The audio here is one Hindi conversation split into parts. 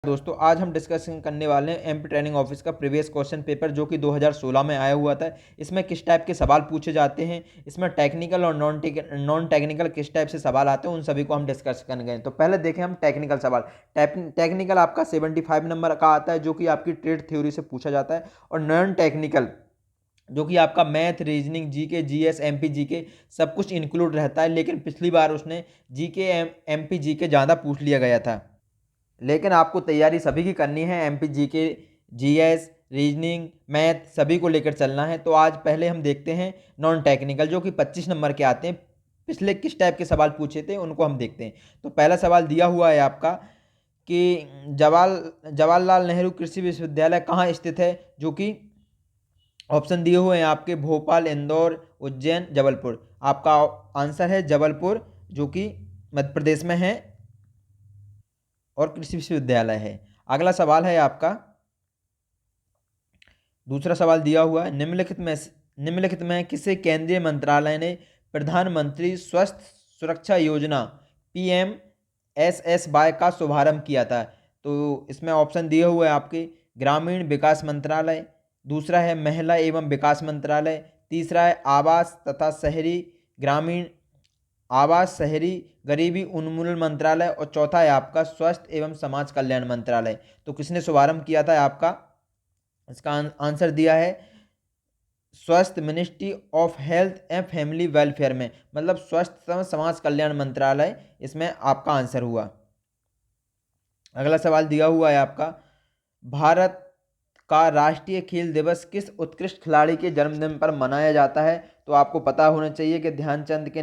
दोस्तों आज हम डिस्कशन करने वाले हैं एमपी ट्रेनिंग ऑफिस का प्रीवियस क्वेश्चन पेपर जो कि 2016 में आया हुआ था। इसमें किस टाइप के सवाल पूछे जाते हैं, इसमें टेक्निकल और नॉन टेक्निकल किस टाइप से सवाल आते हैं, उन सभी को हम डिस्कस करेंगे। तो पहले देखें हम टेक्निकल सवाल। टेक्निकल आपका 75 नंबर का आता है जो कि आपकी ट्रेड थ्योरी से पूछा जाता है, और नॉन टेक्निकल जो कि आपका math, reasoning, GK, GS, MP GK सब कुछ इंक्लूड रहता है। लेकिन पिछली बार उसने जीके एमपी जीके ज़्यादा पूछ लिया गया था, लेकिन आपको तैयारी सभी की करनी है। MP GK, GS, reasoning, math सभी को लेकर चलना है। तो आज पहले हम देखते हैं नॉन टेक्निकल जो कि 25 नंबर के आते हैं। पिछले किस टाइप के सवाल पूछे थे उनको हम देखते हैं। तो पहला सवाल दिया हुआ है आपका कि जवाहरलाल नेहरू कृषि विश्वविद्यालय कहाँ स्थित है, जो कि ऑप्शन दिए हुए हैं आपके भोपाल, इंदौर, उज्जैन, जबलपुर। आपका आंसर है जबलपुर, जो कि मध्य प्रदेश में है और कृषि विश्वविद्यालय है। अगला सवाल है आपका, दूसरा सवाल दिया हुआ है, निम्नलिखित में किसे केंद्रीय मंत्रालय ने प्रधानमंत्री स्वास्थ्य सुरक्षा योजना PMSSY का शुभारंभ किया था। तो इसमें ऑप्शन दिए हुए हैं आपके ग्रामीण विकास मंत्रालय, दूसरा है महिला एवं विकास मंत्रालय, तीसरा है आवास तथा शहरी ग्रामीण आवास शहरी गरीबी उन्मूलन मंत्रालय, और चौथा है आपका स्वास्थ्य एवं समाज कल्याण मंत्रालय। तो किसने शुभारंभ किया था आपका, इसका आंसर दिया है स्वास्थ्य ministry of health and family welfare में, मतलब स्वास्थ्य एवं समाज कल्याण मंत्रालय इसमें आपका आंसर हुआ। अगला सवाल दिया हुआ है आपका, भारत का राष्ट्रीय खेल दिवस किस उत्कृष्ट खिलाड़ी के जन्मदिन पर मनाया जाता है। तो आपको पता होना चाहिए कि ध्यानचंद के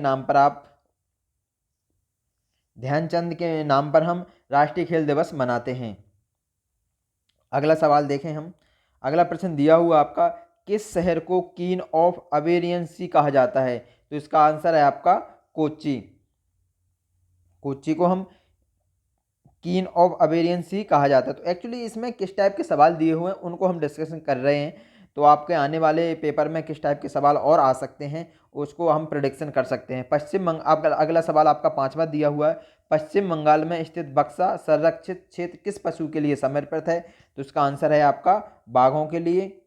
नाम पर हम राष्ट्रीय खेल दिवस मनाते हैं। अगला सवाल देखें हम। अगला प्रश्न दिया हुआ आपका, किस शहर को क्वीन ऑफ अवेरियन सी कहा जाता है। तो इसका आंसर है आपका कोच्चि। कोच्चि को हम क्वीन ऑफ अवेरियन सी कहा जाता है। तो एक्चुअली इसमें किस टाइप के सवाल दिए हुए हैं उनको हम डिस्कशन कर रहे हैं। तो आपके आने वाले पेपर में किस टाइप के सवाल और आ सकते हैं उसको हम प्रिडिक्शन कर सकते हैं। अगला सवाल आपका पांचवा दिया हुआ है, पश्चिम बंगाल में स्थित बक्सा संरक्षित क्षेत्र किस पशु के लिए समर्पित है। तो इसका आंसर है आपका बाघों के लिए,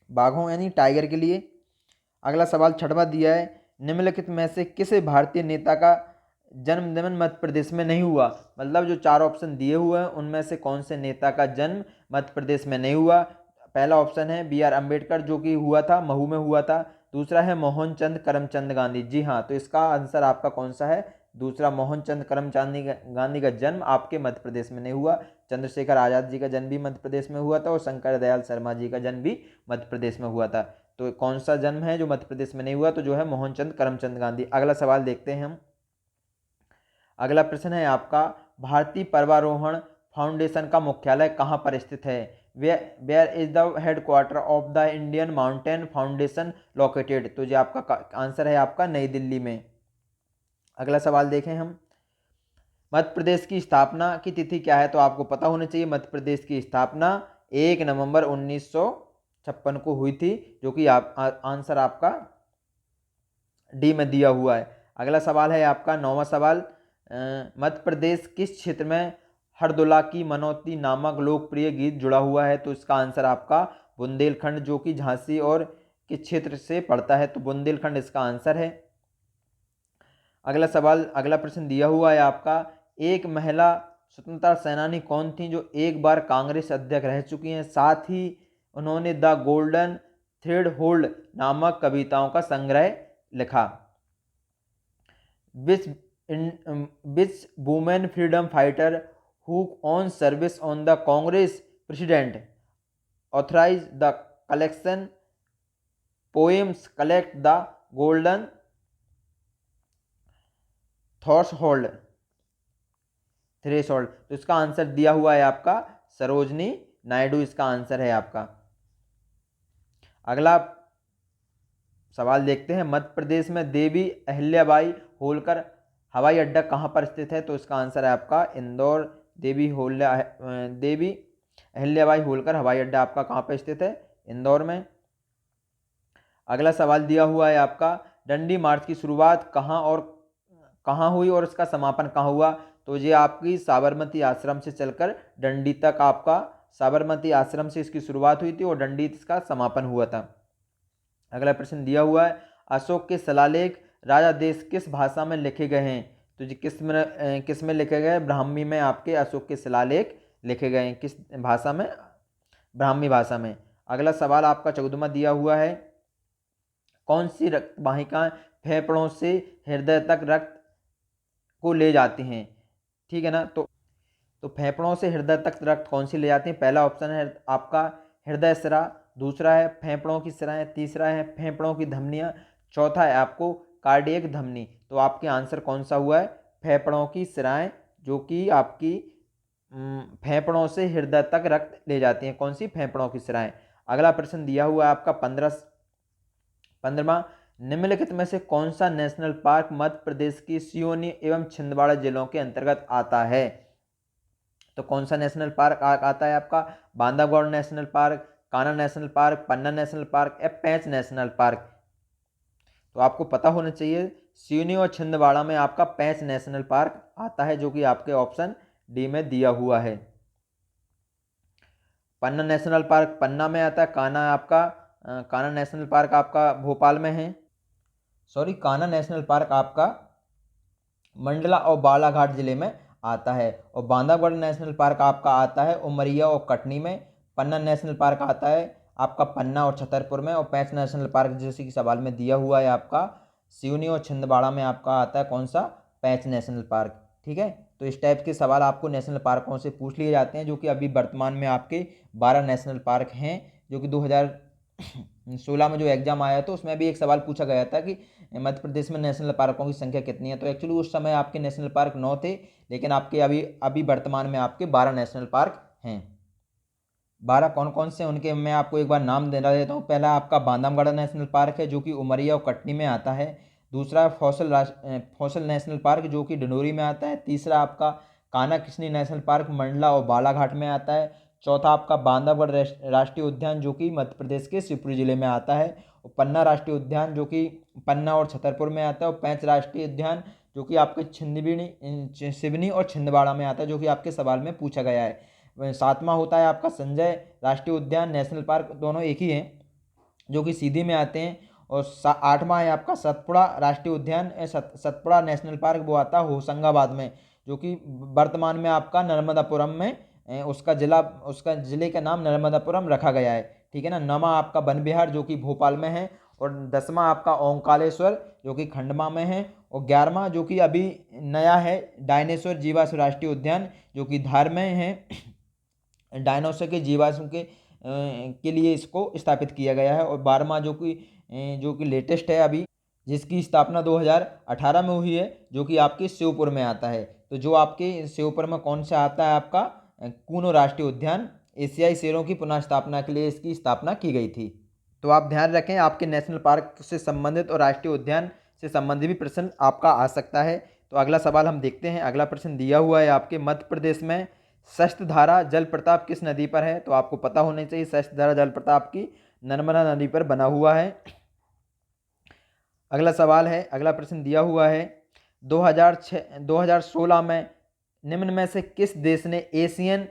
बाघों यानी टाइगर के लिए। अगला सवाल छठवां दिया है, निम्नलिखित में से किस भारतीय नेता का जन्मदिन मध्य प्रदेश में नहीं हुआ। मतलब जो चार ऑप्शन दिए हुए हैं उनमें से कौन से नेता का जन्म मध्य प्रदेश में नहीं हुआ। पहला ऑप्शन है BR अम्बेडकर जो कि हुआ था, महू में हुआ था। दूसरा है मोहनचंद करमचंद गांधी। जी हाँ, तो इसका आंसर आपका कौन सा है, दूसरा मोहनचंद करमचंद गांधी का जन्म आपके मध्य प्रदेश में नहीं हुआ। चंद्रशेखर आज़ाद जी का जन्म भी मध्य प्रदेश में हुआ था, और शंकर दयाल शर्मा जी का जन्म भी मध्य प्रदेश में हुआ था। तो कौन सा जन्म है जो मध्य प्रदेश में नहीं हुआ, तो जो है मोहनचंद करमचंद गांधी। अगला सवाल देखते हैं हम। अगला प्रश्न है आपका, भारतीय पर्वतारोहण फाउंडेशन का मुख्यालय कहाँ पर स्थित है। Where is the headquarter of the Indian Mountain Foundation located. तो जो आपका आंसर है आपका नई दिल्ली में। अगला सवाल देखें हम, मध्य प्रदेश की स्थापना की तिथि क्या है। तो आपको पता होना चाहिए मध्य प्रदेश की स्थापना 1 नवंबर 1956 को हुई थी, जो कि आंसर आपका डी में दिया हुआ है। अगला सवाल है आपका नौवां सवाल, मध्य प्रदेश किस क्षेत्र में हरदुला की मनौती नामक लोकप्रिय गीत जुड़ा हुआ है। तो इसका आंसर आपका बुंदेलखंड, जो कि झांसी और किस क्षेत्र से पड़ता है। तो बुंदेलखंड इसका आंसर है। अगला सवाल, अगला प्रश्न दिया हुआ है आपका, एक महिला स्वतंत्रता सेनानी कौन थी जो एक बार कांग्रेस अध्यक्ष रह चुकी हैं, साथ ही उन्होंने द गोल्डन थ्रेड होल्ड नामक कविताओं का संग्रह लिखा। Which women freedom fighter who on service on the Congress president authorise the collection poems collect the Golden Threshold. तो इसका आंसर दिया हुआ है आपका सरोजनी नायडू, इसका आंसर है आपका। अगला सवाल देखते हैं, मध्य प्रदेश में देवी अहिल्याबाई होलकर हवाई अड्डा कहाँ पर स्थित है। तो इसका आंसर है आपका इंदौर। देवी अहिल्याबाई होलकर हवाई अड्डा आपका कहाँ पर स्थित है, इंदौर में। अगला सवाल दिया हुआ है आपका, डंडी मार्च की शुरुआत कहाँ हुई और इसका समापन कहाँ हुआ। तो ये आपकी साबरमती आश्रम से चलकर डंडी तक, आपका साबरमती आश्रम से इसकी शुरुआत हुई थी और डंडी इसका समापन हुआ था। अगला प्रश्न दिया हुआ है, अशोक के शिलालेख राजा देश किस भाषा में लिखे गए हैं? तो जी किस में लिखे गए? ब्राह्मी में आपके अशोक के शिलालेख लिखे गए हैं। किस भाषा में? ब्राह्मी भाषा में। अगला सवाल आपका 14वां दिया हुआ है, कौन सी रक्त वाहिकाएं फेफड़ों से हृदय तक रक्त को ले जाती हैं? ठीक है ना। तो फेफड़ों से हृदय तक रक्त कौन सी ले जाती हैं? पहला ऑप्शन है आपका हृदय सिरा, दूसरा है फेफड़ों की सिराएं, तीसरा है फेफड़ों की धमनियां, चौथा है आपको कार्डियक धमनी। तो आपके आंसर कौन सा हुआ है? फेफड़ों की सिराएं, जो कि आपकी फेफड़ों से हृदय तक रक्त ले जाती हैं। कौन सी? फेफड़ों की सिराएं। अगला प्रश्न दिया हुआ है आपका 15वां, निम्नलिखित में से कौन सा नेशनल पार्क मध्य प्रदेश की सिवनी एवं छिंदवाड़ा जिलों के अंतर्गत आता है? तो कौन सा नेशनल पार्क आता है आपका? Bandhavgarh national park, Kanha national park, Panna national park या पेंच नेशनल पार्क? तो आपको पता होना चाहिए, सिवनी और छिंदवाड़ा में आपका पेंच नेशनल पार्क आता है, जो कि आपके ऑप्शन डी में दिया हुआ है। पन्ना नेशनल पार्क पन्ना में आता है, कान्हा नेशनल पार्क आपका भोपाल में है। सॉरी, कान्हा नेशनल पार्क आपका मंडला और बालाघाट जिले में आता है। और बांधवगढ़ नेशनल पार्क आपका आता है उमरिया और कटनी में। पन्ना नेशनल पार्क आता है आपका पन्ना और छतरपुर में। और पेंच नेशनल पार्क जैसे कि सवाल में दिया हुआ है आपका सिवनी और छिंदवाड़ा में आपका आता है कौन सा? पेंच नेशनल पार्क। ठीक है, तो इस टाइप के सवाल आपको नेशनल पार्कों से पूछ लिए जाते हैं, जो कि अभी वर्तमान में आपके 12 नेशनल पार्क हैं। जो कि 2016 में जो एग्जाम आया था उसमें भी एक सवाल पूछा गया था कि मध्य प्रदेश में नेशनल पार्कों की संख्या कितनी है। तो एक्चुअली उस समय आपके नेशनल पार्क 9 थे, लेकिन आपके अभी वर्तमान में आपके 12 नेशनल पार्क हैं। 12 कौन कौन से उनके मैं आपको एक बार नाम देना देता हूँ। पहला आपका बांधवगढ़ नेशनल पार्क है, जो कि उमरिया और कटनी में आता है। दूसरा फॉसल नेशनल पार्क, जो कि डिंडोरी में आता है। तीसरा आपका कान्हा किस्नी नेशनल पार्क मंडला और बालाघाट में आता है। चौथा आपका बांधवगढ़ राष्ट्रीय उद्यान, जो कि मध्य प्रदेश के शिवपुरी जिले में आता है। और पन्ना राष्ट्रीय उद्यान, जो कि पन्ना और छतरपुर में आता है। और पेंच राष्ट्रीय उद्यान, जो कि आपके सिवनी और छिंदवाड़ा में आता है, जो कि आपके सवाल में पूछा गया है। सातवां होता है आपका संजय राष्ट्रीय उद्यान नेशनल पार्क, दोनों एक ही हैं, जो कि सीधी में आते हैं। और 8वां है आपका सतपुड़ा राष्ट्रीय उद्यान, सतपुड़ा नेशनल पार्क, वो आता है होशंगाबाद में, जो कि वर्तमान में आपका नर्मदापुरम में उसका जिले का नाम नर्मदापुरम रखा गया है। ठीक है ना। 9वां आपका वन विहार, जो कि भोपाल में है। और 10वां आपका ओंकारेश्वर, जो कि खंडवा में है। और 11वां, जो कि अभी नया है, डायनासोर जीवाश्म राष्ट्रीय उद्यान, जो कि धार में है। डायनासोर के जीवाश्म के लिए इसको स्थापित किया गया है। और 12वां, जो कि लेटेस्ट है अभी, जिसकी स्थापना 2018 में हुई है, जो कि आपके श्योपुर में आता है। तो जो आपके श्योपुर में कौन सा आता है आपका कूनो राष्ट्रीय उद्यान, एशियाई शेरों की पुनः स्थापना के लिए इसकी स्थापना की गई थी। तो आप ध्यान रखें, आपके नेशनल पार्क से संबंधित और राष्ट्रीय उद्यान से संबंधित भी प्रश्न आपका आ सकता है। तो अगला सवाल हम देखते हैं। अगला प्रश्न दिया हुआ है आपके, मध्य प्रदेश में शस्त्रधारा जल प्रपात किस नदी पर है? तो आपको पता होना चाहिए, शस्त्रधारा जल प्रपात की नर्मदा नदी पर बना हुआ है। अगला सवाल है, अगला प्रश्न दिया हुआ है, 2016 में निम्न में से किस देश ने Asian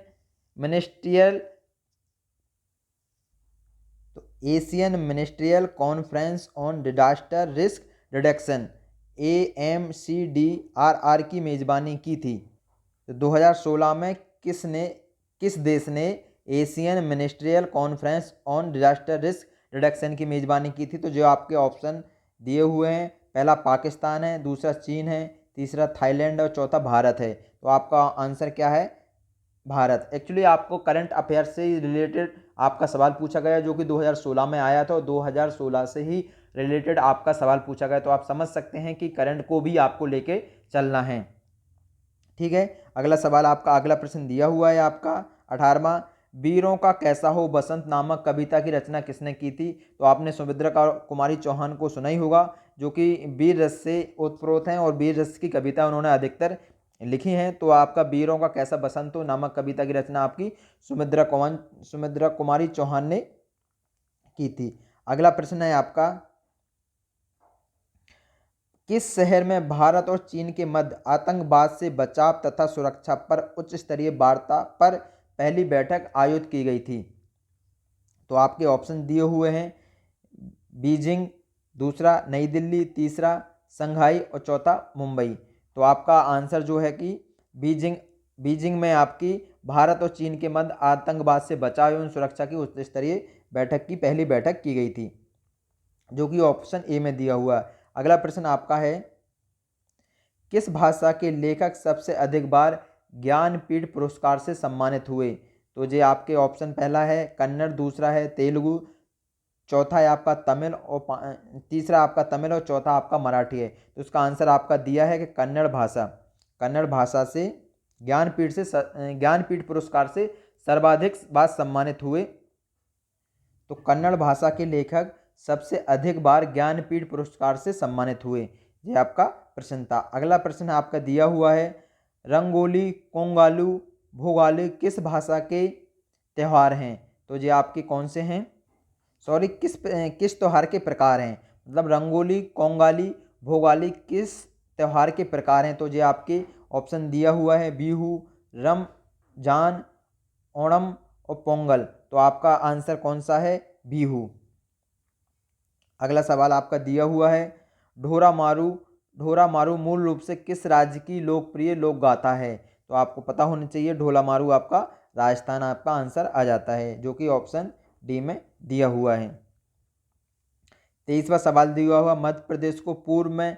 ministerial conference on disaster risk reduction AMCDRR की मेजबानी की थी? तो 2016 में किस देश ने Asian ministerial conference on disaster risk reduction की मेजबानी की थी? तो जो आपके ऑप्शन दिए हुए हैं, पहला पाकिस्तान है, दूसरा चीन है, तीसरा थाईलैंड और चौथा भारत है। तो आपका आंसर क्या है? भारत। एक्चुअली आपको करंट अफेयर से रिलेटेड आपका सवाल पूछा गया, जो कि 2016 में आया था, और 2016 से ही रिलेटेड आपका सवाल पूछा गया। तो आप समझ सकते हैं कि करंट को भी आपको लेके चलना है। ठीक है, अगला सवाल आपका, अगला प्रश्न दिया हुआ है आपका 18वां, वीरों का कैसा हो बसंत नामक कविता की रचना किसने की थी? तो आपने सुमित्रा कुमारी चौहान को सुना ही होगा, जो कि वीर रस से ओतप्रोत हैं और वीर रस की कविता उन्होंने अधिकतर लिखी हैं। तो आपका वीरों का कैसा बसंत हो नामक कविता की रचना आपकी सुमित्रा कुमारी चौहान ने की थी। अगला प्रश्न है आपका, किस शहर में भारत और चीन के मध्य आतंकवाद से बचाव तथा सुरक्षा पर उच्च स्तरीय वार्ता पर पहली बैठक आयोजित की गई थी? तो आपके ऑप्शन दिए हुए हैं, बीजिंग, दूसरा नई दिल्ली, तीसरा संघाई और चौथा मुंबई। तो आपका आंसर जो है कि बीजिंग बीजिंग में आपकी भारत और चीन के मध्य आतंकवाद से बचाव एवं सुरक्षा की उच्च स्तरीय बैठक की पहली बैठक की गई थी, जो कि ऑप्शन ए में दिया हुआ है। अगला प्रश्न आपका है, किस भाषा के लेखक सबसे अधिक बार ज्ञानपीठ पुरस्कार से सम्मानित हुए? तो ये आपके ऑप्शन, पहला है कन्नड़, दूसरा है तेलुगु, चौथा है आपका तमिल और तीसरा आपका तमिल और चौथा आपका मराठी है। तो इसका आंसर आपका दिया है कि कन्नड़ भाषा से ज्ञानपीठ पुरस्कार से सर्वाधिक बार सम्मानित हुए। तो कन्नड़ भाषा के लेखक सबसे अधिक बार ज्ञानपीठ पुरस्कार से सम्मानित हुए, ये आपका प्रश्न था। अगला प्रश्न आपका दिया हुआ है, रंगोली, कोंगालू, भोगाली किस भाषा के त्यौहार हैं? तो ये आपके कौन से हैं, सॉरी किस त्यौहार के प्रकार हैं? मतलब रंगोली, कोंगाली, भोगाली किस त्यौहार के प्रकार हैं? तो ये आपके ऑप्शन दिया हुआ है, बिहू, रमजान, ओणम और पोंगल। तो आपका आंसर कौन सा है? बिहू। अगला सवाल आपका दिया हुआ है, ढोरा मारू मूल रूप से किस राज्य की लोकप्रिय लोक गाथा है? तो आपको पता होना चाहिए, ढोला मारू आपका राजस्थान आपका आंसर आ जाता है, जो कि ऑप्शन डी में दिया हुआ है। 23वां सवाल दिया हुआ, मध्य प्रदेश को पूर्व में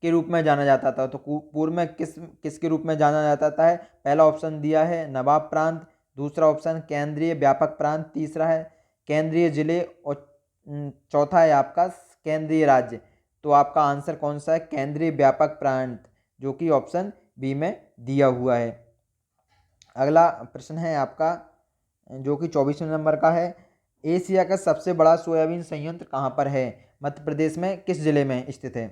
के रूप में जाना जाता था। तो पूर्व में किसके रूप में जाना जाता है? पहला ऑप्शन दिया है नवाब प्रांत, दूसरा ऑप्शन केंद्रीय व्यापक प्रांत, तीसरा है केंद्रीय जिले और चौथा है आपका केंद्रीय राज्य। तो आपका आंसर कौन सा है? केंद्रीय व्यापक प्रांत, जो कि ऑप्शन बी में दिया हुआ है। अगला प्रश्न है आपका, जो कि 24वें नंबर का है, एशिया का सबसे बड़ा सोयाबीन संयंत्र कहाँ पर है? मध्य प्रदेश में किस जिले में स्थित है?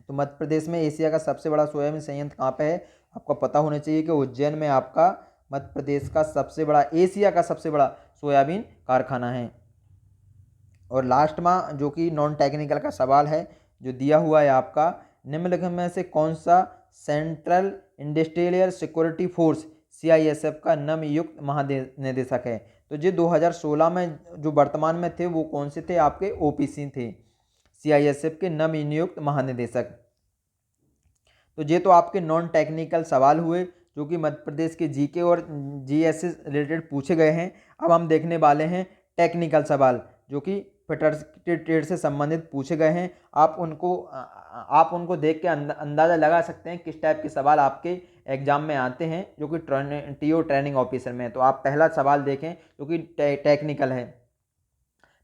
तो मध्य प्रदेश में एशिया का सबसे बड़ा सोयाबीन संयंत्र कहाँ पे है? आपको पता होना चाहिए कि उज्जैन में आपका मध्य प्रदेश का सबसे बड़ा, एशिया का सबसे बड़ा सोयाबीन कारखाना है। और लास्ट में जो कि नॉन टेक्निकल का सवाल है, जो दिया हुआ है आपका, निम्नलिखित में से कौन सा central industrial security force CISF का नवनियुक्त महानिदेशक है? तो ये 2016 में जो वर्तमान में थे वो कौन से थे? आपके OPC थे, CISF के नवनियुक्त महानिदेशक। तो ये तो आपके नॉन टेक्निकल सवाल हुए, जो कि मध्य प्रदेश के GK और GS से रिलेटेड पूछे गए हैं। अब हम देखने वाले हैं टेक्निकल सवाल, जो कि फेडरल ट्रेड से संबंधित पूछे गए हैं। आप उनको देख के अंदाज़ा लगा सकते हैं किस टाइप के सवाल आपके एग्जाम में आते हैं, जो कि TO ट्रेनिंग ऑफिसर में। तो आप पहला सवाल देखें, जो कि टेक्निकल है।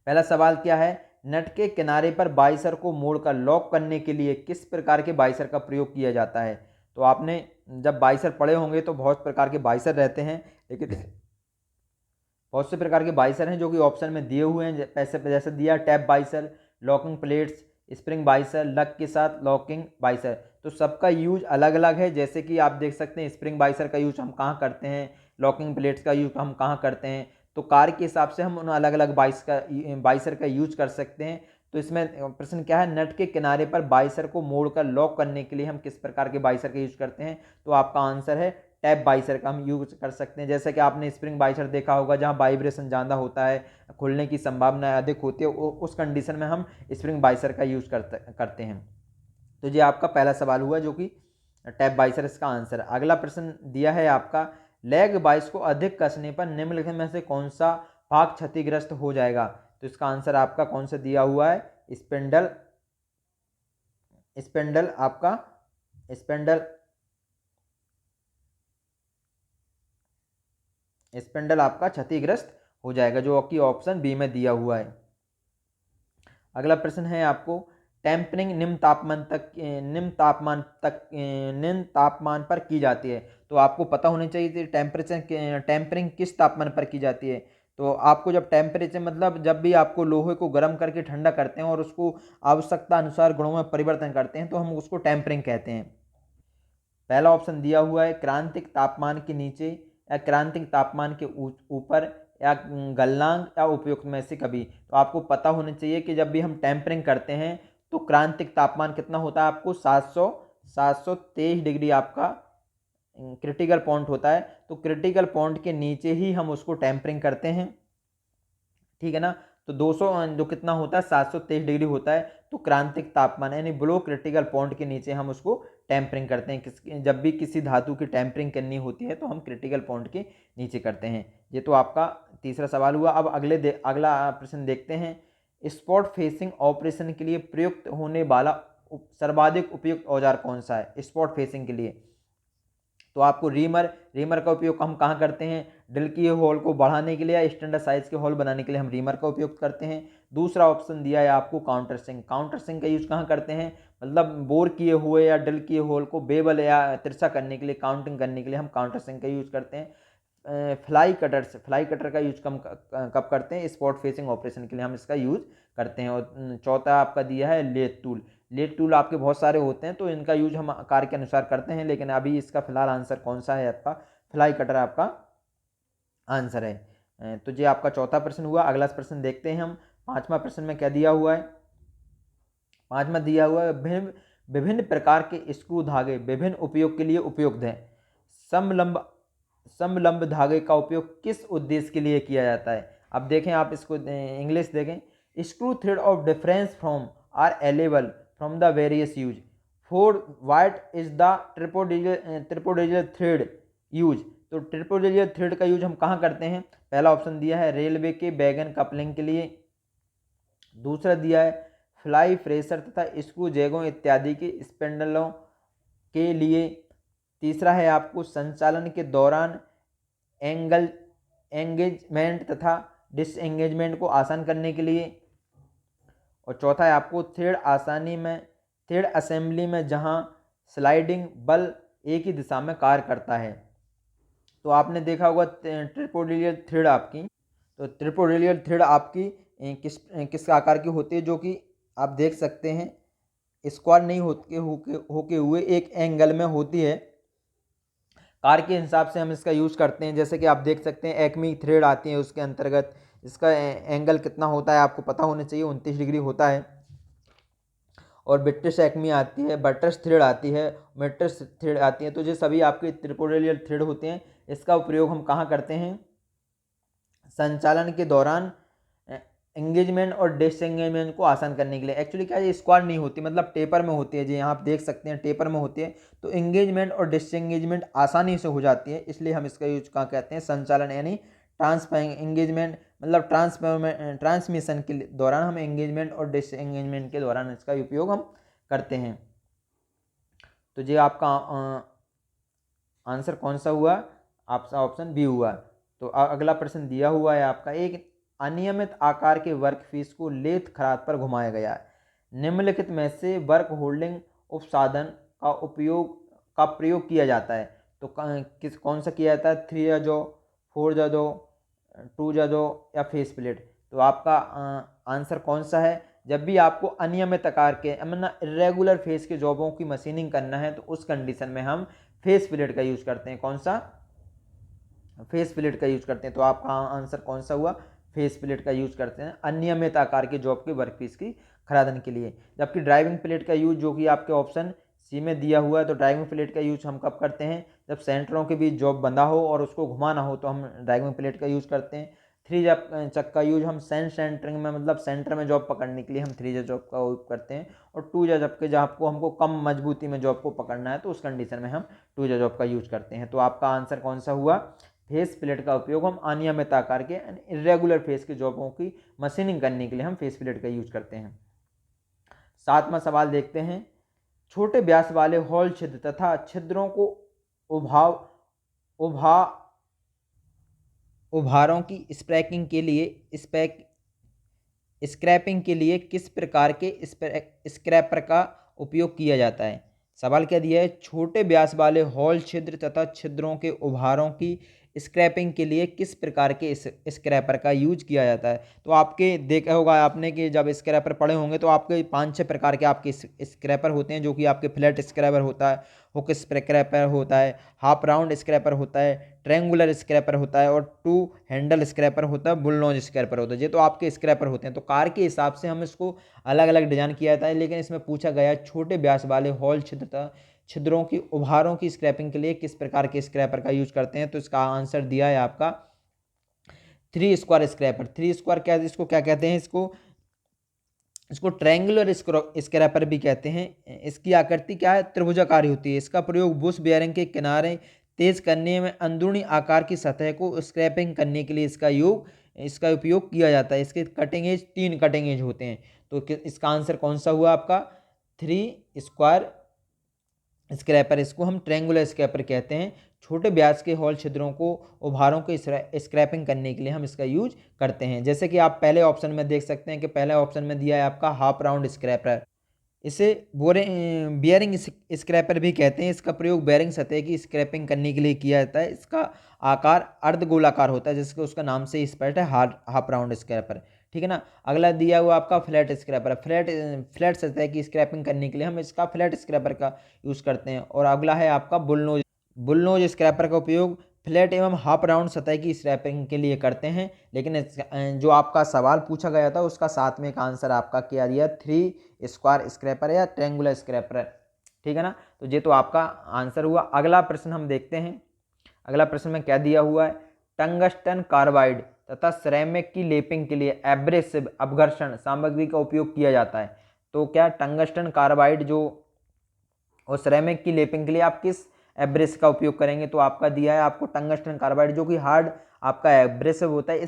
पहला सवाल क्या है, नट के किनारे पर बाइसर को मोड़कर लॉक करने के लिए किस प्रकार के बाइसर का प्रयोग किया जाता है? तो आपने जब बाइसर पढ़े होंगे तो बहुत प्रकार के बाइसर रहते हैं, लेकिन बहुत से प्रकार के बाइसर हैं जो कि ऑप्शन में दिए हुए हैं। जैसे दिया tab washer, locking plates, spring washer, lock के साथ लॉकिंग बाइसर। तो सबका यूज अलग अलग है। जैसे कि आप देख सकते हैं स्प्रिंग बाइसर का यूज हम कहाँ करते हैं, लॉकिंग प्लेट्स का यूज हम कहाँ करते हैं। तो कार के हिसाब से हम उन अलग अलग बाइसर का यूज कर सकते हैं। तो इसमें प्रश्न क्या है, नट के किनारे पर बाइसर को मोड़कर लॉक करने के लिए हम किस प्रकार के बाइसर का यूज करते हैं? तो आपका आंसर है टैप बाइसर का हम यूज कर सकते हैं। जैसे कि आपने स्प्रिंग बाइसर देखा होगा, जहां वाइब्रेशन ज़्यादा होता है, खुलने की संभावना अधिक होती है, उस कंडीशन में हम स्प्रिंग बाइसर का यूज करते हैं। तो ये आपका पहला सवाल हुआ, जो कि टैप बाइसर इसका आंसर है। अगला प्रश्न दिया है आपका, लेग बाइस को अधिक कसने पर निम्नलिखित में से कौन सा भाग क्षतिग्रस्त हो जाएगा? तो इसका आंसर आपका कौन सा दिया हुआ है? स्पेंडल आपका स्पेंडल आपका क्षतिग्रस्त हो जाएगा, जो कि ऑप्शन बी में दिया हुआ है। अगला प्रश्न है आपको, टेम्परिंग निम्न तापमान पर की जाती है। तो आपको पता होना चाहिए टेम्परिंग किस तापमान पर की जाती है। तो आपको जब टेम्परेचर, मतलब जब भी आपको लोहे को गर्म करके ठंडा करते हैं और उसको आवश्यकता अनुसार गुणों में परिवर्तन करते हैं, तो हम उसको टेम्परिंग कहते हैं। पहला ऑप्शन दिया हुआ है क्रांतिक तापमान के नीचे, या क्रांतिक तापमान के ऊपर, या गलनांक, या उपयुक्त में से कभी। तो आपको पता होना चाहिए कि जब भी हम टेम्परिंग करते हैं तो क्रांतिक तापमान कितना होता है आपको 723 डिग्री आपका क्रिटिकल पॉइंट होता है। तो क्रिटिकल पॉइंट के नीचे ही हम उसको टेम्परिंग करते हैं, ठीक है ना। तो 200 जो कितना होता है 723 डिग्री होता है, तो क्रांतिक तापमान यानी बिलो क्रिटिकल पॉइंट के नीचे हम उसको टेम्परिंग करते हैं। जब भी किसी धातु की टेम्परिंग करनी होती है तो हम क्रिटिकल पॉइंट के नीचे करते हैं। ये तो आपका तीसरा सवाल हुआ। अब अगला प्रश्न देखते हैं। स्पॉट फेसिंग ऑपरेशन के लिए प्रयुक्त होने वाला सर्वाधिक उपयुक्त औजार कौन सा है स्पॉट फेसिंग के लिए? तो आपको रीमर का उपयोग हम कहाँ करते हैं? ड्रिल की होल को बढ़ाने के लिए या स्टैंडर्ड साइज के होल बनाने के लिए हम रीमर का उपयोग करते हैं। दूसरा ऑप्शन दिया है आपको काउंटर सिंक का यूज कहाँ करते हैं? मतलब बोर किए हुए या ड्रिल किए होल को बेवल या तिरछा करने के लिए, काउंटिंग करने के लिए हम काउंटर सिंक का यूज करते हैं। फ्लाई कटर का यूज कब करते हैं? स्पॉट फेसिंग ऑपरेशन के लिए हम इसका यूज करते हैं। और चौथा आपका दिया है लेथ टूल आपके बहुत सारे होते हैं, तो इनका यूज हम आकार के अनुसार करते हैं, लेकिन अभी इसका फिलहाल आंसर कौन सा है आपका? फ्लाई कटर आपका आंसर है। तो ये आपका चौथा प्रश्न हुआ। अगला प्रश्न देखते हैं हम। पांचवा प्रश्न में क्या दिया हुआ है? पांचवा दिया हुआ है विभिन्न प्रकार के स्क्रू धागे विभिन्न उपयोग के लिए उपयुक्त हैं। समलंब धागे का उपयोग किस उद्देश्य के लिए किया जाता है? अब देखें, आप इसको इंग्लिश देखें। Screw thread of difference from are available from the various use. For what is the trapezoidal thread use? तो ट्रिपोडेजियल थ्रेड का यूज हम कहाँ करते हैं? पहला ऑप्शन दिया है रेलवे के बैगन कपलिंग के लिए। दूसरा दिया है फ्लाई फ्रेशर तथा स्क्रू जैगों इत्यादि के स्पेंडलों के लिए। तीसरा है आपको संचालन के दौरान एंगेजमेंट तथा डिसएंगेजमेंट को आसान करने के लिए। और चौथा है आपको थ्रेड असेंबली में जहां स्लाइडिंग बल एक ही दिशा में कार्य करता है। तो आपने देखा होगा ट्रिपोडिलियल थ्रेड आपकी किस आकार की होती है? जो कि आप देख सकते हैं स्क्वायर नहीं होके हुए एक एंगल में होती है। कार के हिसाब से हम इसका यूज़ करते हैं। जैसे कि आप देख सकते हैं एक्मी थ्रेड आती है, उसके अंतर्गत इसका एंगल कितना होता है आपको पता होना चाहिए, 29 डिग्री होता है। और ब्रिटिश एक्मी आती है, बटरस थ्रेड आती है, मेट्रस थ्रेड आती है। तो ये सभी आपके ट्रिपोडिलियल थ्रेड होते हैं। इसका उपयोग हम कहाँ करते हैं? संचालन के दौरान एंगेजमेंट और डिसएंगेजमेंट को आसान करने के लिए। एक्चुअली क्या है, ये स्क्वायर नहीं होती, मतलब टेपर में होती है। जी यहाँ आप देख सकते हैं टेपर में होती है, तो एंगेजमेंट और डिसएंगेजमेंट आसानी से हो जाती है, इसलिए हम इसका यूज कहाँ कहते हैं? संचालन यानी एंगेजमेंट मतलब ट्रांसमिशन के दौरान हम एंगेजमेंट और डिसएंगेजमेंट के दौरान इसका उपयोग हम करते हैं। तो ये आपका आंसर कौन सा हुआ? आपका ऑप्शन बी हुआ। तो अगला प्रश्न दिया हुआ है आपका, एक अनियमित आकार के वर्कपीस को लेथ खराद पर घुमाया गया है। निम्नलिखित में से वर्क होल्डिंग उपसाधन का प्रयोग किया जाता है। तो कौन सा किया जाता है? 3 जजो, 4 जजो, 2 जजो या फेस प्लेट? तो आपका आंसर कौन सा है? जब भी आपको अनियमित आकार के मतलब इरेगुलर फेस के जॉबों की मशीनिंग करना है तो उस कंडीशन में हम फेस प्लेट का यूज करते हैं। कौन सा? फेस प्लेट का यूज करते हैं। तो आपका आंसर कौन सा हुआ? फेस प्लेट का यूज करते हैं अनियमित आकार के जॉब के वर्कपीस की खरादन के लिए। जबकि ड्राइविंग प्लेट का यूज, जो कि आपके ऑप्शन सी में दिया हुआ है, तो ड्राइविंग प्लेट का यूज हम कब करते हैं? जब सेंटरों के बीच जॉब बंधा हो और उसको घुमाना हो तो हम ड्राइविंग प्लेट का यूज करते हैं। 3 चक का यूज हम सेंटरिंग में, मतलब सेंटर में जॉब पकड़ने के लिए हम 3 जॉब का यूज करते हैं। और 2 जब के जब हमको कम मजबूती में जॉब को पकड़ना है तो उस कंडीशन में हम 2 जॉब का यूज करते हैं। तो आपका आंसर कौन सा हुआ? फेस प्लेट का उपयोग हम अनियमित आकार के इरेगुलर फेस के जॉबों की मशीनिंग करने के लिए हम फेस प्लेट का यूज करते हैं। 7वां सवाल देखते हैं। छोटे व्यास वाले हॉल छिद्र तथा छिद्रों को उभारों की स्क्रैपिंग के लिए किस प्रकार के स्क्रैपर का उपयोग किया जाता है? सवाल क्या दिया है? छोटे व्यास वाले हॉल छिद्र तथा छिद्रों के उभारों की स्क्रैपिंग के लिए किस प्रकार के स्क्रैपर का यूज किया जाता है? तो आपके देखा होगा आपने कि जब स्क्रैपर पड़े होंगे तो आपके 5-6 प्रकार के आपके स्क्रैपर होते हैं, जो कि आपके फ्लैट स्क्रैपर होता है, हुक स्क्रैपर होता है, हाफ राउंड स्क्रैपर होता है, ट्रायंगुलर स्क्रैपर होता है और 2 हैंडल स्क्रैपर होता है, बुल नोज स्क्रैपर होता है। ये तो आपके स्क्रैपर होते हैं। तो कार के हिसाब से हम इसको अलग अलग डिजाइन किया जाता है, लेकिन इसमें पूछा गया छोटे व्यास वाले हॉल छिद्रों की उभारों की स्क्रैपिंग के लिए किस प्रकार के स्क्रैपर का यूज करते हैं। तो इसका आंसर दिया है आपका 3 स्क्वायर स्क्रैपर। 3 स्क्वायर क्या, इसको क्या कहते हैं, इसको ट्रायंगुलर स्क्रैपर भी कहते हैं। इसकी आकृति क्या है, त्रिभुजाकार होती है। इसका प्रयोग बुश बेयरिंग के किनारे तेज करने में अंदरूनी आकार की सतह को स्क्रैपिंग करने के लिए इसका उपयोग किया जाता है। इसके कटिंग एज 3 कटिंग एज होते हैं। तो इसका आंसर कौन सा हुआ आपका 3 स्क्वायर स्क्रैपर। इसको हम ट्रायंगुलर स्क्रैपर कहते हैं। छोटे व्यास के हॉल छिद्रों को उभारों को स्क्रैपिंग करने के लिए हम इसका यूज करते हैं। जैसे कि आप पहले ऑप्शन में देख सकते हैं कि पहले ऑप्शन में दिया है आपका हाफ राउंड स्क्रैपर। इसे बियरिंग स्क्रैपर भी कहते हैं। इसका प्रयोग बेयरिंग सतह की स्क्रैपिंग करने के लिए किया जाता है। इसका आकार अर्धगोलाकार होता है, जिसके उसका नाम से स्पष्ट है, हाफ राउंड स्क्रैपर। ठीक है ना। अगला दिया हुआ आपका फ्लैट स्क्रैपर। फ्लैट सतह की स्क्रैपिंग करने के लिए हम इसका फ्लैट स्क्रैपर का यूज करते हैं। और अगला है आपका बुल नोज स्क्रैपर का उपयोग फ्लैट एवं हाफ राउंड सतह की स्क्रैपिंग के लिए करते हैं। लेकिन जो आपका सवाल पूछा गया था उसका साथ में एक आंसर आपका क्या दिया, 3 स्क्वायर स्क्रैपर या ट्रायंगुलर स्क्रैपर। ठीक है ना। तो ये तो आपका आंसर हुआ। अगला प्रश्न हम देखते हैं। अगला प्रश्न में क्या दिया हुआ है, टंगस्टन कार्बाइड तथा सिरेमिक की लेपिंग के लिए एब्रेसिव अपघर्षण सामग्री का उपयोग किया जाता है। तो क्या टंगस्टन कार्बाइड जो और सिरेमिक की लेपिंग के लिए आप किस एब्रेस का उपयोग करेंगे। तो आपका दिया है आपको टंगस्टन कार्बाइड, जो कि हार्ड आपका एब्रेसिव होता है।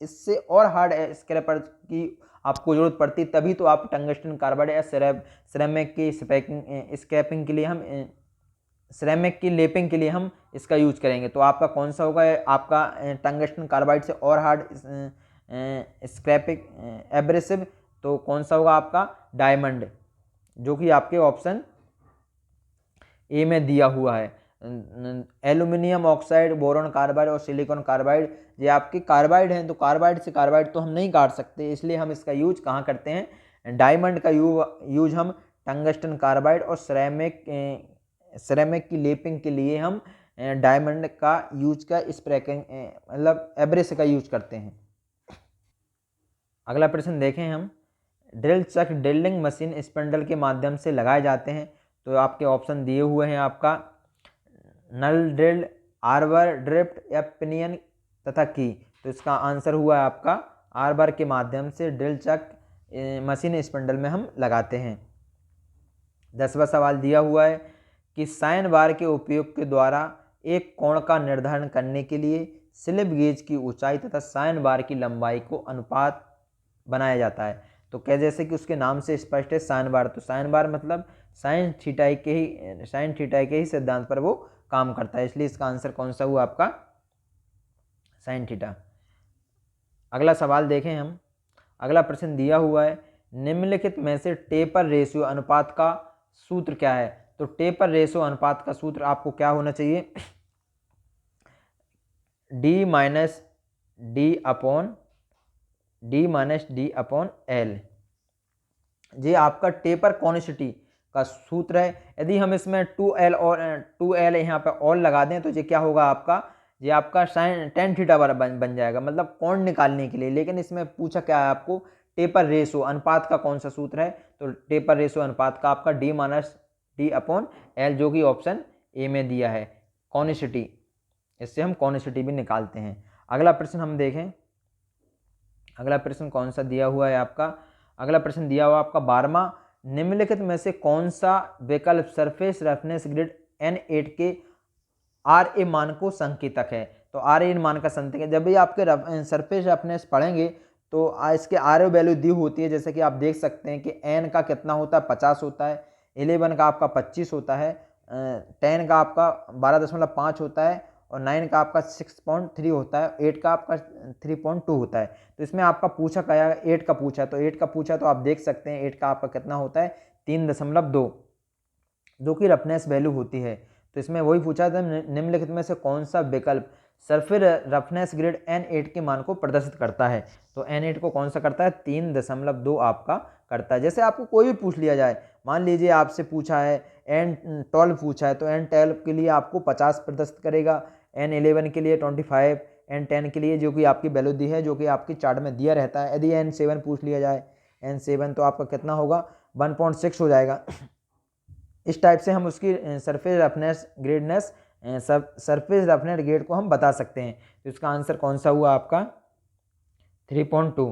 इससे और हार्ड स्क्रैपर की आपको जरूरत पड़ती है, तभी तो आप टंगस्टन कार्बाइड या सिरेमिक की स्क्रैपिंग के लिए हम सिरेमिक की लेपिंग के लिए हम इसका यूज करेंगे। तो आपका कौन सा होगा, आपका टंगस्टन कार्बाइड से और हार्ड स्क्रैपिंग एब्रेसिव। तो कौन सा होगा आपका डायमंड, जो कि आपके ऑप्शन ए में दिया हुआ है। एल्यूमिनियम ऑक्साइड, बोरॉन कार्बाइड और सिलिकॉन कार्बाइड, ये आपके कार्बाइड हैं। तो कार्बाइड से कार्बाइड तो हम नहीं काट सकते, इसलिए हम इसका यूज कहाँ करते हैं, डायमंड का यूज हम टंगस्टन कार्बाइड और सिरेमिक की लेपिंग के लिए हम डायमंड का यूज का स्प्रैकिंग मतलब एब्रेस का यूज करते हैं। अगला प्रश्न देखें हम, drill chuck drilling machine spindle के माध्यम से लगाए जाते हैं। तो आपके ऑप्शन दिए हुए हैं आपका नल ड्रिल, आर्बर, ड्रिफ्ट या पिनियन तथा की। तो इसका आंसर हुआ है आपका आर्बर के माध्यम से ड्रिल चक मशीन स्पिंडल में हम लगाते हैं। 10वां सवाल दिया हुआ है कि साइन बार के उपयोग के द्वारा एक कोण का निर्धारण करने के लिए स्लिप गेज की ऊंचाई तथा साइन बार की लंबाई को अनुपात बनाया जाता है। तो क्या, जैसे कि उसके नाम से स्पष्ट है साइन बार, तो साइन बार मतलब साइन थीटा के ही सिद्धांत पर वो काम करता है, इसलिए इसका आंसर कौन सा हुआ आपका साइन थीटा। अगला सवाल देखें हम। अगला प्रश्न दिया हुआ है, निम्नलिखित में से टेपर रेशियो अनुपात का सूत्र क्या है। तो टेपर रेशियो अनुपात का सूत्र आपको क्या होना चाहिए, D minus D upon L. ये आपका टेपर कॉनिसिटी का सूत्र है। यदि हम इसमें 2L यहाँ पे और लगा दें तो ये क्या होगा आपका, ये आपका साइन टेन थीटा बन जाएगा, मतलब कोण निकालने के लिए। लेकिन इसमें पूछा क्या है आपको, टेपर रेशो अनुपात का कौन सा सूत्र है। तो टेपर रेशो अनुपात का आपका D minus D upon L, जो कि ऑप्शन ए में दिया है कॉनिसिटी। इससे हम कॉनिसिटी भी निकालते हैं। अगला प्रश्न हम देखें। अगला प्रश्न कौन सा दिया हुआ है आपका, अगला प्रश्न दिया हुआ आपका 12वां, निम्नलिखित में से कौन सा विकल्प सरफेस रफनेस ग्रिड N8 के RA मान को संकेतक है। तो RA मान का संकेतक है। जब भी आपके सरफेस रफनेस पढ़ेंगे तो इसके RA वैल्यू दी होती है। जैसे कि आप देख सकते हैं कि N का कितना होता है, 50 होता है, 11 का आपका 25 होता है, 10 का आपका 12.5 होता है और 9 का आपका 6.3 होता है, 8 का आपका 3.2 होता है। तो इसमें आपका पूछा क्या, 8 का पूछा है। तो 8 का पूछा तो आप देख सकते हैं 8 का आपका कितना होता है 3.2, जो कि रफनेस वैल्यू होती है। तो इसमें वही पूछा था, निम्नलिखित में से कौन सा विकल्प सरफेस रफनेस ग्रेड N8 के मान को प्रदर्शित करता है। तो N8 को कौन सा करता है, 3.2 आपका करता है। जैसे आपको कोई भी पूछ लिया जाए, मान लीजिए आपसे पूछा है N12 पूछा है, तो N12 के लिए आपको 50 प्रदर्शित करेगा, N11 के लिए 25, N10 के लिए जो कि आपकी वैल्यू दी है, जो कि आपकी चार्ट में दिया रहता है। यदि N7 पूछ लिया जाए, N7 तो आपका कितना होगा, 1.6 हो जाएगा। इस टाइप से हम उसकी सरफेस रफनेस ग्रेडनेस सरफेस रफनेस ग्रेड को हम बता सकते हैं। तो इसका आंसर कौन सा हुआ आपका, 3.2।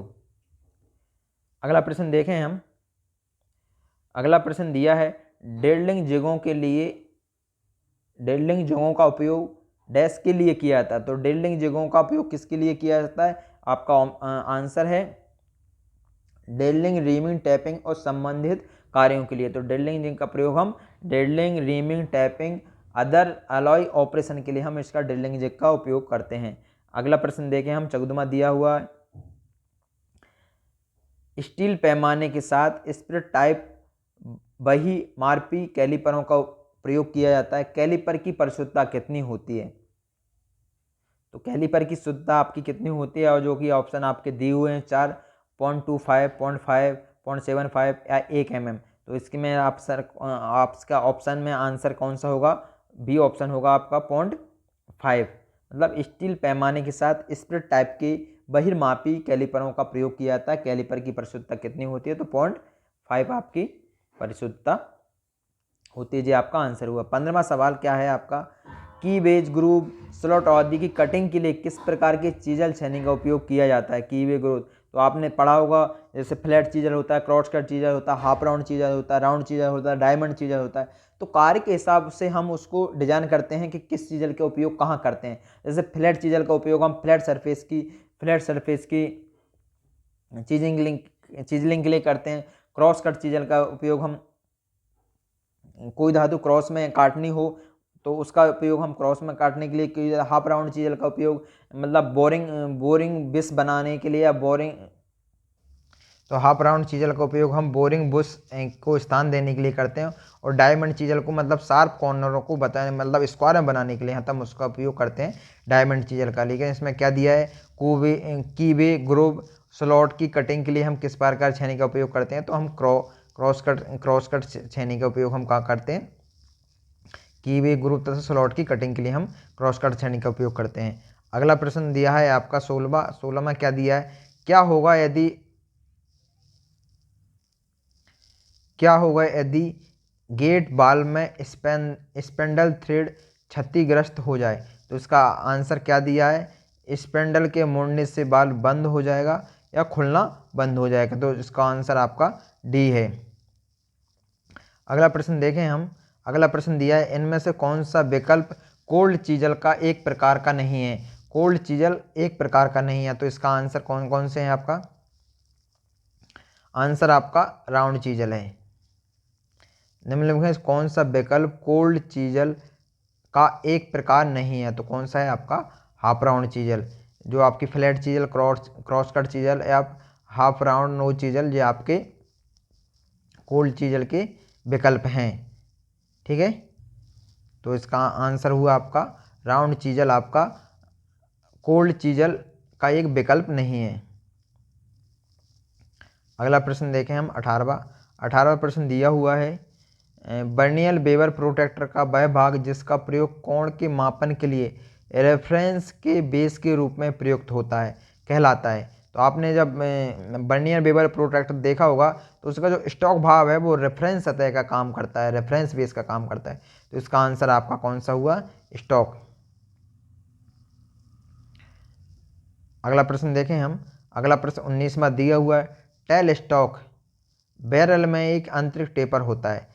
अगला प्रश्न देखें हम। अगला प्रश्न दिया है, ड्रिलिंग जिगों के लिए, ड्रिलिंग जिगों का उपयोग डैश के लिए किया जाता है। तो ड्रिलिंग जिगों का उपयोग किसके लिए किया जाता है, आपका आंसर है ड्रिलिंग, रीमिंग, टैपिंग और संबंधित कार्यों के लिए। तो ड्रिलिंग जिग का प्रयोग हम drilling, reaming, tapping, other alloy operation के लिए हम इसका ड्रिलिंग जिग का उपयोग करते हैं। अगला प्रश्न देखें हम, चकदमा दिया हुआ है, स्टील पैमाने के साथ स्पिरिट टाइप वही मार्पी कैलिपरों का प्रयोग किया जाता है। कैलिपर की परिशुद्धता कितनी होती है, तो कैलिपर की शुद्धता आपकी कितनी होती है, और जो कि ऑप्शन आपके दिए हुए हैं 4.25, 0.5, 0.75 या 1 mm। तो इसके में आपका ऑप्शन में आंसर कौन सा होगा, बी ऑप्शन होगा आपका 0.5। मतलब स्टील पैमाने के साथ स्पिरिट टाइप के बहिर्मापी कैलिपरों का प्रयोग किया जाता है। कैलिपर की परिशुद्धता कितनी होती है, तो 0.5 आपकी परिशुद्धता होती है। जी आपका आंसर हुआ। 15वां सवाल क्या है आपका, की वेज ग्रूव स्लॉट आदि की कटिंग के लिए किस प्रकार के चीजल छेनी का उपयोग किया जाता है। की वे ग्रोथ तो आपने पढ़ा होगा, जैसे फ्लैट चीजल होता है, क्रॉस कट चीजल होता है, हाफ राउंड चीजल होता है, राउंड चीजल होता है, डायमंड चीजल होता है। तो कार्य के हिसाब से हम उसको डिजाइन करते हैं कि किस चीजल का उपयोग कहाँ करते हैं। जैसे फ्लैट चीजल का उपयोग हम फ्लैट सरफेस की चीजलिंग के लिए करते हैं। क्रॉस कट चीजल का उपयोग हम कोई धातु क्रॉस में काटनी हो तो उसका उपयोग हम क्रॉस में काटने के लिए। हाफ राउंड चीजल का उपयोग मतलब बोरिंग बिस बनाने के लिए, या बोरिंग, तो हाफ राउंड चीजल का उपयोग हम बोरिंग बुश को स्थान देने के लिए करते हैं। और डायमंड चीजल को मतलब शार्प कॉर्नरों को बताने, मतलब स्क्वायर में बनाने के लिए हम उसका उपयोग करते हैं डायमंड चीजल का। लेकिन इसमें क्या दिया है, कीवे ग्रूव स्लॉट की कटिंग के लिए हम किस प्रकार छेनी का उपयोग करते हैं, तो हम क्रॉस कट छेनी का उपयोग हम कहाँ करते हैं, कीवे ग्रूव तथा स्लॉट की कटिंग के लिए हम क्रॉस कट छेनी का उपयोग करते हैं। अगला प्रश्न दिया है आपका 16वां क्या दिया है, क्या होगा यदि गेट बाल में स्पेंडल थ्रेड क्षतिग्रस्त हो जाए। तो इसका आंसर क्या दिया है, स्पेंडल के मुड़ने से बाल बंद हो जाएगा या खुलना बंद हो जाएगा। तो इसका आंसर आपका डी है। अगला प्रश्न देखें हम। अगला प्रश्न दिया है, इनमें से कौन सा विकल्प कोल्ड चीजल का एक प्रकार का नहीं है। कोल्ड चीजल एक प्रकार का नहीं है, तो इसका आंसर कौन कौन से हैं आपका, आंसर आपका राउंड चीजल है। निम्नलिखित में कौन सा विकल्प कोल्ड चीजल का एक प्रकार नहीं है, तो कौन सा है आपका हाफ राउंड चीजल। जो आपकी flat chisel, cross cut chisel या हाफ राउंड नो चीजल, ये आपके कोल्ड चीजल के विकल्प हैं। ठीक है, तो इसका आंसर हुआ आपका राउंड चीजल, आपका कोल्ड चीजल का एक विकल्प नहीं है। अगला प्रश्न देखें हम 18वां प्रश्न दिया हुआ है, बर्नियल वेबर प्रोट्रैक्टर का वह भाग जिसका प्रयोग कोण के मापन के लिए रेफरेंस के बेस के रूप में प्रयुक्त होता है कहलाता है। तो आपने जब बर्नियर वेबर प्रोट्रैक्टर देखा होगा तो उसका जो स्टॉक भाग है वो रेफरेंस सतह का काम करता है, रेफरेंस बेस का काम करता है। तो इसका आंसर आपका कौन सा हुआ, स्टॉक। अगला प्रश्न देखें हम। अगला प्रश्न 19वां दिया हुआ है, टेल स्टॉक बैरल में एक आंतरिक टेपर होता है।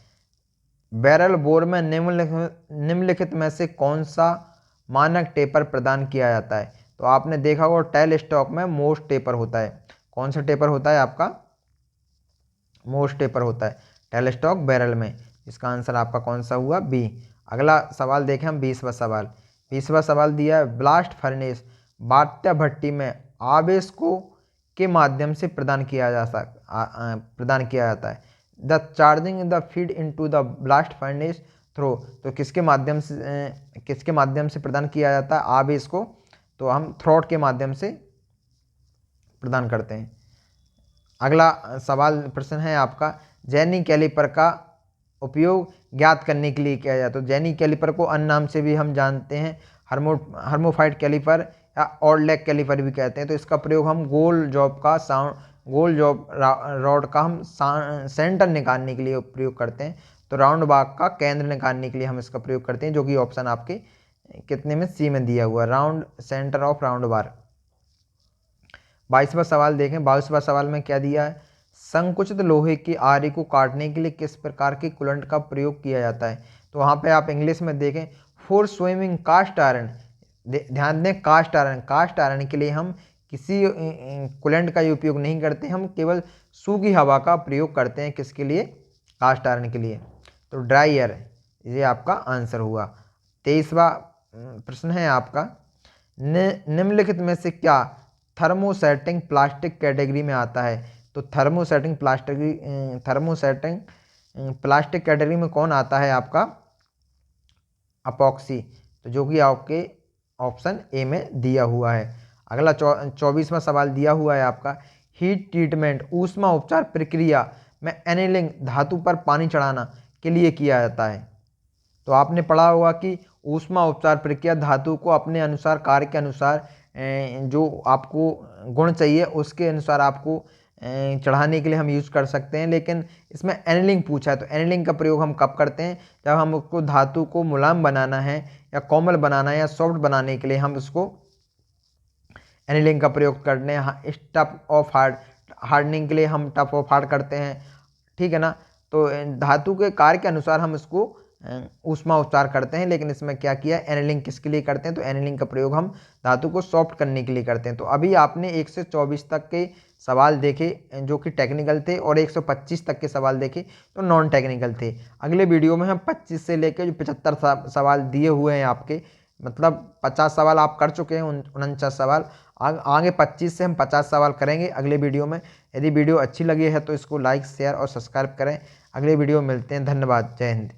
बैरल बोर में निम्नलिखित में से कौन सा मानक टेपर प्रदान किया जाता है। तो आपने देखा होगा टेल स्टॉक में मोस्ट टेपर होता है। कौन सा टेपर होता है आपका, मोस्ट टेपर होता है टेल स्टॉक बैरल में। इसका आंसर आपका कौन सा हुआ, बी। अगला सवाल देखें हम 20वां सवाल दिया है, ब्लास्ट फर्नेस बात्या भट्टी में आवेश को के माध्यम से प्रदान किया जाता है। The charging the feed into the blast furnace through, तो किसके माध्यम से प्रदान किया जाता है आवेश को, तो हम थ्रॉट के माध्यम से प्रदान करते हैं। अगला सवाल प्रश्न है आपका, जेनी कैलिपर का उपयोग ज्ञात करने के लिए किया जाए। तो जेनी कैलिपर को अन्य नाम से भी हम जानते हैं हर्मोफाइड कैलिपर या ऑड लेग कैलिपर भी कहते हैं। तो इसका प्रयोग हम गोल जॉब रॉड का हम सेंटर निकालने के लिए प्रयोग करते हैं। तो राउंड बार का केंद्र निकालने के लिए हम इसका प्रयोग करते हैं, जो कि ऑप्शन आपके कितने में सी में दिया हुआ है, round centre of round bar. 22वां सवाल देखें। 22वां सवाल में क्या दिया है, संकुचित लोहे की आरी को काटने के लिए किस प्रकार के कूलेंट का प्रयोग किया जाता है। तो वहाँ पे आप इंग्लिश में देखें, फॉर स्विमिंग कास्ट आयरन, ध्यान दें कास्ट आयरन के लिए हम किसी कूलेंट का उपयोग नहीं करते, हम केवल सूखी हवा का प्रयोग करते हैं। किसके लिए, कास्ट आयरन के लिए। तो ड्राई एयर ये आपका आंसर हुआ। 23वां प्रश्न है आपका, निम्नलिखित में से क्या थर्मोसेटिंग प्लास्टिक कैटेगरी में आता है। तो थर्मोसेटिंग प्लास्टिक कैटेगरी में कौन आता है आपका, अपॉक्सी। तो जो कि आपके ऑप्शन ए में दिया हुआ है। अगला 24वां सवाल दिया हुआ है आपका, हीट ट्रीटमेंट ऊष्मा उपचार प्रक्रिया में एनीलिंग धातु पर पानी चढ़ाना के लिए किया जाता है। तो आपने पढ़ा होगा कि ऊष्मा उपचार प्रक्रिया धातु को अपने अनुसार, कार्य के अनुसार, जो आपको गुण चाहिए उसके अनुसार आपको चढ़ाने के लिए हम यूज़ कर सकते हैं। लेकिन इसमें एनीलिंग पूछा है, तो एनीलिंग का प्रयोग हम कब करते हैं, जब हम उसको धातु को मुलायम बनाना है या कोमल बनाना है या सॉफ्ट बनाने के लिए हम उसको एनीलिंग का प्रयोग करने हैं। टफ ऑफ हार्डनिंग के लिए हम टफ ऑफ हार्ड करते हैं, ठीक है ना। तो धातु के कार्य के अनुसार हम इसको ऊष्मा उपचार करते हैं। लेकिन इसमें क्या किया, एनीलिंग किसके लिए करते हैं, तो एनीलिंग का प्रयोग हम धातु को सॉफ्ट करने के लिए करते हैं। तो अभी आपने 1 से 24 तक के सवाल देखे जो कि टेक्निकल थे, और 125 तक के सवाल देखे तो नॉन टेक्निकल थे। अगले वीडियो में हम 25 से लेकर जो 75 सवाल दिए हुए हैं आपके, मतलब 50 सवाल आप कर चुके हैं, 49 सवाल आगे 25 से हम 50 सवाल करेंगे अगले वीडियो में। यदि वीडियो अच्छी लगी है तो इसको लाइक, शेयर और सब्सक्राइब करें। अगले वीडियो में मिलते हैं। धन्यवाद। जय हिंद।